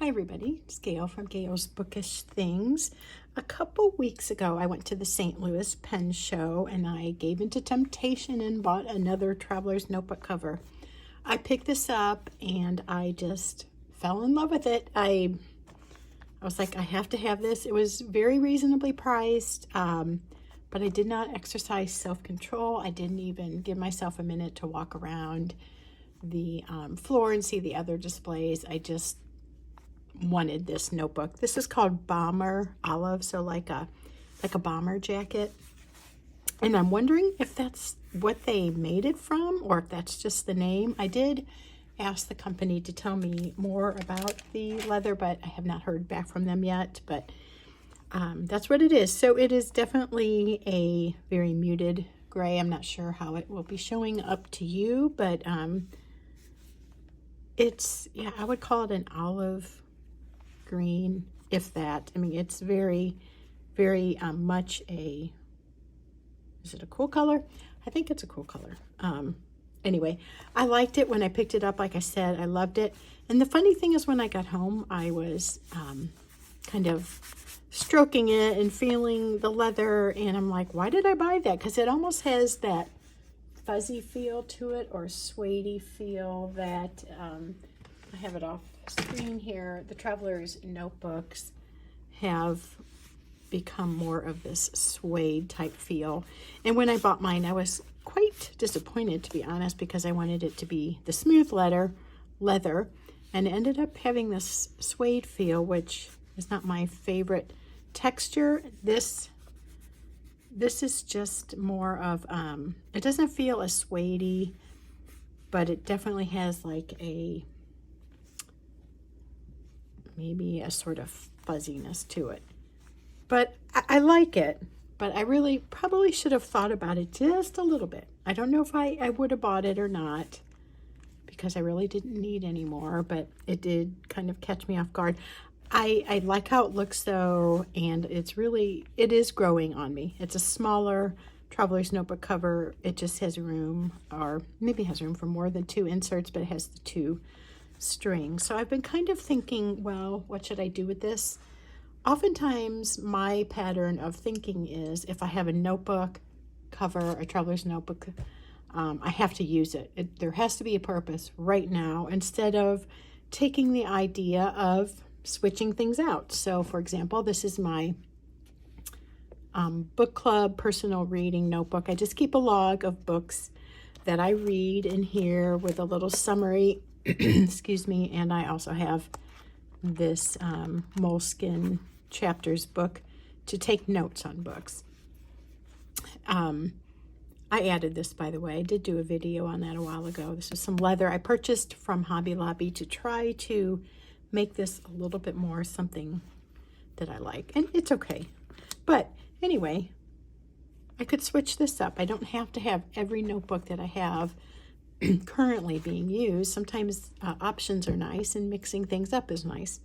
Hi everybody, it's Gail from Gail's Bookish Things. A couple weeks ago I went to the St. Louis Pen Show and I gave into temptation and bought another Traveler's Notebook cover. I picked this up and I just fell in love with it. I was like, I have to have this. It was very reasonably priced, but I did not exercise self-control. I didn't even give myself a minute to walk around the floor and see the other displays. I just wanted this notebook. This is called Bomber Olive, so like a bomber jacket. And I'm wondering if that's what they made it from or if that's just the name. I did ask the company to tell me more about the leather, but I have not heard back from them yet. But that's what it is. So it is definitely a very muted gray. I'm not sure how it will be showing up to you, but it's, yeah, I would call it an olive green, if that. I mean, it's very, very much a, is it a cool color? I think it's a cool color. Anyway, I liked it when I picked it up. Like I said, I loved it. And the funny thing is when I got home, I was kind of stroking it and feeling the leather. And I'm like, why did I buy that? Because it almost has that fuzzy feel to it or suede feel that, I have it off screen here. The Traveler's Notebooks have become more of this suede type feel. And when I bought mine, I was quite disappointed, to be honest, because I wanted it to be the smooth leather, and it ended up having this suede feel, which is not my favorite texture. This is just more of, it doesn't feel as suede-y, but it definitely has like a, maybe a sort of fuzziness to it. But I like it, but I really probably should have thought about it just a little bit. I don't know if I would have bought it or not, because I really didn't need any more, but it did kind of catch me off guard. I like how it looks though, and it is growing on me. It's a smaller Traveler's Notebook cover. It just has room, or maybe has room for more than 2 inserts, but it has the 2 strings. So I've been kind of thinking, well, what should I do with this? Oftentimes my pattern of thinking is if I have a notebook cover, a Traveler's Notebook, I have to use it. There has to be a purpose right now, instead of taking the idea of switching things out. So for example, this is my book club personal reading notebook. I just keep a log of books that I read in here with a little summary. Excuse me. And I also have this Moleskine chapters book to take notes on books. I added this, by the way. I did do a video on that a while ago. This is some leather I purchased from Hobby Lobby to try to make this a little bit more something that I like. And it's okay. But anyway, I could switch this up. I don't have to have every notebook that I have currently being used. Sometimes options are nice and mixing things up is nice.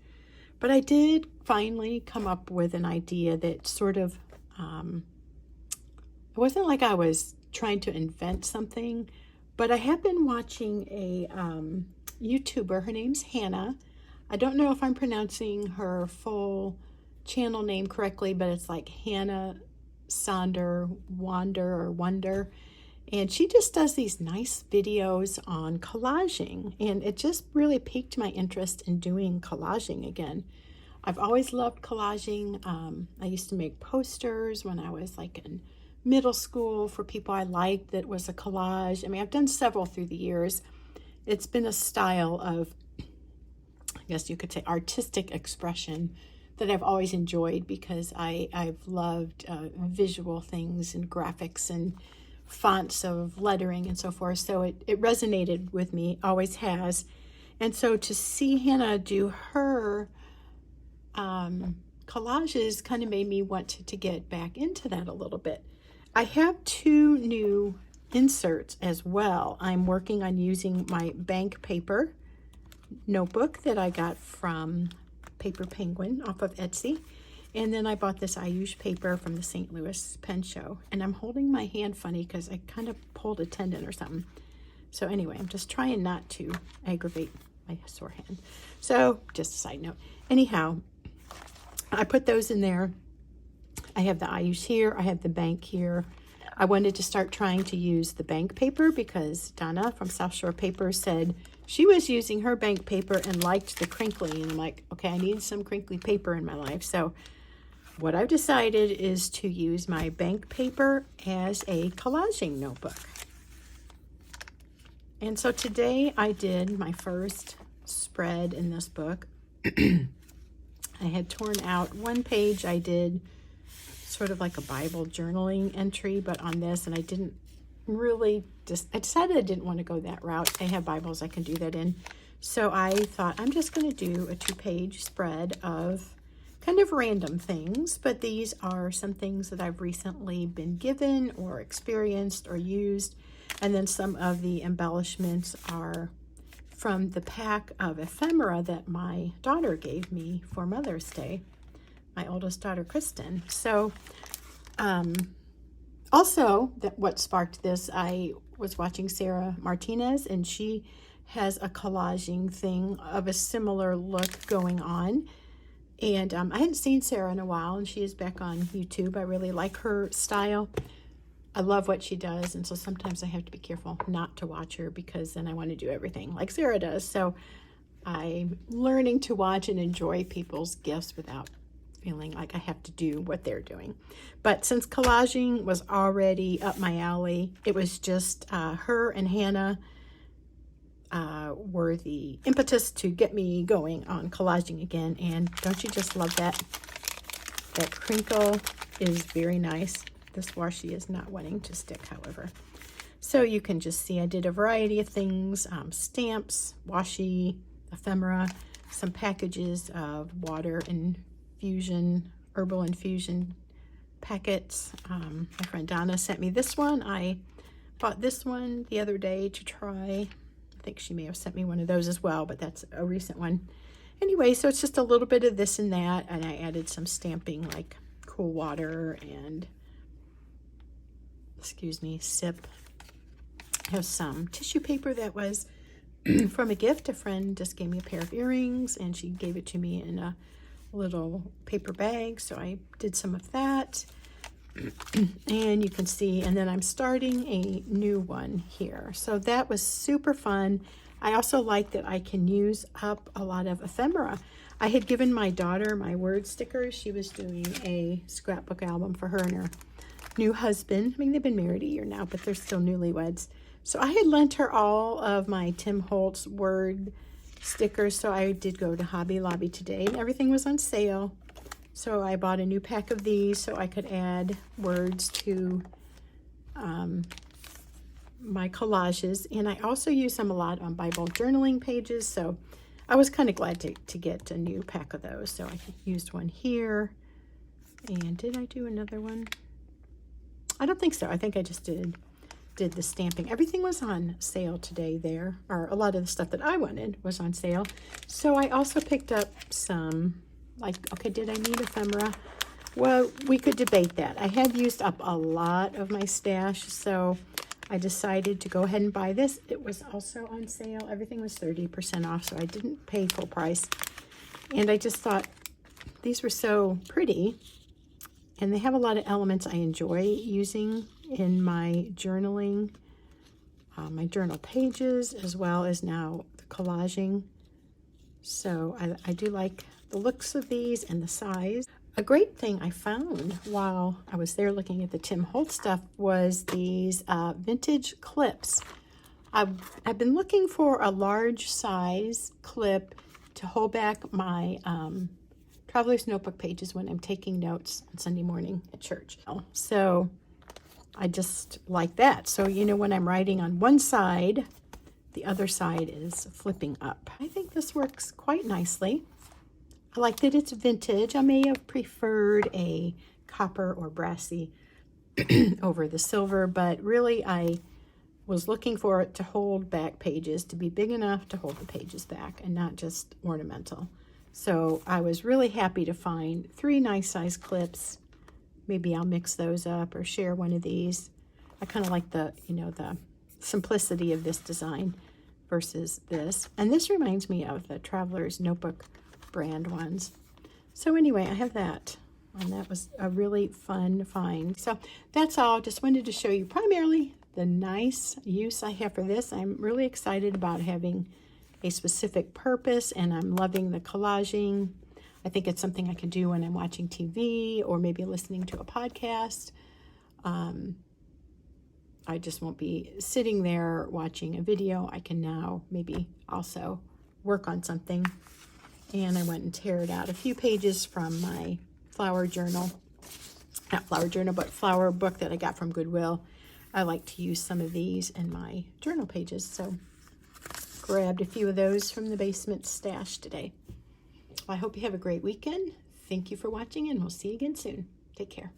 But I did finally come up with an idea that sort of, it wasn't like I was trying to invent something, but I have been watching a YouTuber. Her name's Hannah. I don't know if I'm pronouncing her full channel name correctly, but it's like Hannah Sonder Wonder. And she just does these nice videos on collaging, and it just really piqued my interest in doing collaging again. I've always loved collaging. I used to make posters when I was like in middle school for people I liked that was a collage. I mean, I've done several through the years. It's been a style of, I guess you could say, artistic expression that I've always enjoyed, because I've loved visual things and graphics and fonts of lettering and so forth. So it resonated with me, always has. And so to see Hannah do her collages kind of made me want to get back into that a little bit. I have 2 new inserts as well. I'm working on using my bank paper notebook that I got from Paper Penguin off of Etsy. And then I bought this Ayush paper from the St. Louis Pen Show. And I'm holding my hand funny because I kind of pulled a tendon or something. So anyway, I'm just trying not to aggravate my sore hand. So just a side note. Anyhow, I put those in there. I have the IUs here. I have the bank here. I wanted to start trying to use the bank paper because Donna from South Shore Paper said she was using her bank paper and liked the crinkly. And I'm like, okay, I need some crinkly paper in my life. So what I've decided is to use my bank paper as a collaging notebook. And so today I did my first spread in this book. I had torn out one page. I did sort of like a Bible journaling entry, but on this, and I didn't really I decided I didn't want to go that route. I have Bibles I can do that in. So I thought I'm just going to do a 2-page spread of kind of random things, but these are some things that I've recently been given or experienced or used. And then some of the embellishments are from the pack of ephemera that my daughter gave me for Mother's Day, my oldest daughter, Kristen. So also, what sparked this, I was watching Sarah Martinez, and she has a collaging thing of a similar look going on. And I hadn't seen Sarah in a while, and she is back on YouTube. I really like her style. I love what she does, and so sometimes I have to be careful not to watch her because then I want to do everything like Sarah does. So I'm learning to watch and enjoy people's gifts without feeling like I have to do what they're doing. But since collaging was already up my alley, it was just her and Hannah were the impetus to get me going on collaging again. And don't you just love that? That crinkle is very nice. This washi is not wanting to stick, however. So you can just see I did a variety of things, stamps, washi, ephemera, some packages of water infusion, herbal infusion packets. My friend Donna sent me this one. I bought this one the other day to try. I think she may have sent me one of those as well, but that's a recent one. Anyway, so it's just a little bit of this and that, and I added some stamping like cool water and, excuse me, sip. I have some tissue paper that was from a gift. A friend just gave me a pair of earrings, and she gave it to me in a little paper bag, so I did some of that. And you can see, and then I'm starting a new one here. So that was super fun. I also like that I can use up a lot of ephemera. I had given my daughter my word stickers. She was doing a scrapbook album for her and her new husband. I mean, they've been married a year now, but they're still newlyweds. So I had lent her all of my Tim Holtz word stickers. So I did go to Hobby Lobby today, and everything was on sale. So I bought a new pack of these so I could add words to my collages. And I also use them a lot on Bible journaling pages. So I was kind of glad to get a new pack of those. So I used one here. And did I do another one? I don't think so. I think I just did the stamping. Everything was on sale today there, or a lot of the stuff that I wanted was on sale. So I also picked up some, like, okay, did I need ephemera? Well, we could debate that. I had used up a lot of my stash, so I decided to go ahead and buy this. It was also on sale. Everything was 30% off, so I didn't pay full price. And I just thought these were so pretty, and they have a lot of elements I enjoy using in my journaling, my journal pages, as well as now the collaging. So I do like the looks of these and the size. A great thing I found while I was there looking at the Tim Holtz stuff was these vintage clips. I've been looking for a large size clip to hold back my Traveler's Notebook pages when I'm taking notes on Sunday morning at church. So I just like that. So, you know, when I'm writing on one side, the other side is flipping up. I think this works quite nicely. I like that it's vintage. I may have preferred a copper or brassy over the silver, but really I was looking for it to hold back pages, to be big enough to hold the pages back and not just ornamental. So I was really happy to find 3 nice size clips. Maybe I'll mix those up or share one of these. I kind of like the, you know, the simplicity of this design. versus this. And this reminds me of the Traveler's Notebook brand ones. So anyway, I have that. And that was a really fun find. So that's all. Just wanted to show you primarily the nice use I have for this. I'm really excited about having a specific purpose, and I'm loving the collaging. I think it's something I can do when I'm watching TV or maybe listening to a podcast. I just won't be sitting there watching a video. I can now maybe also work on something. And I went and teared out a few pages from my flower journal. Not flower journal, but flower book that I got from Goodwill. I like to use some of these in my journal pages. So grabbed a few of those from the basement stash today. Well, I hope you have a great weekend. Thank you for watching, and we'll see you again soon. Take care.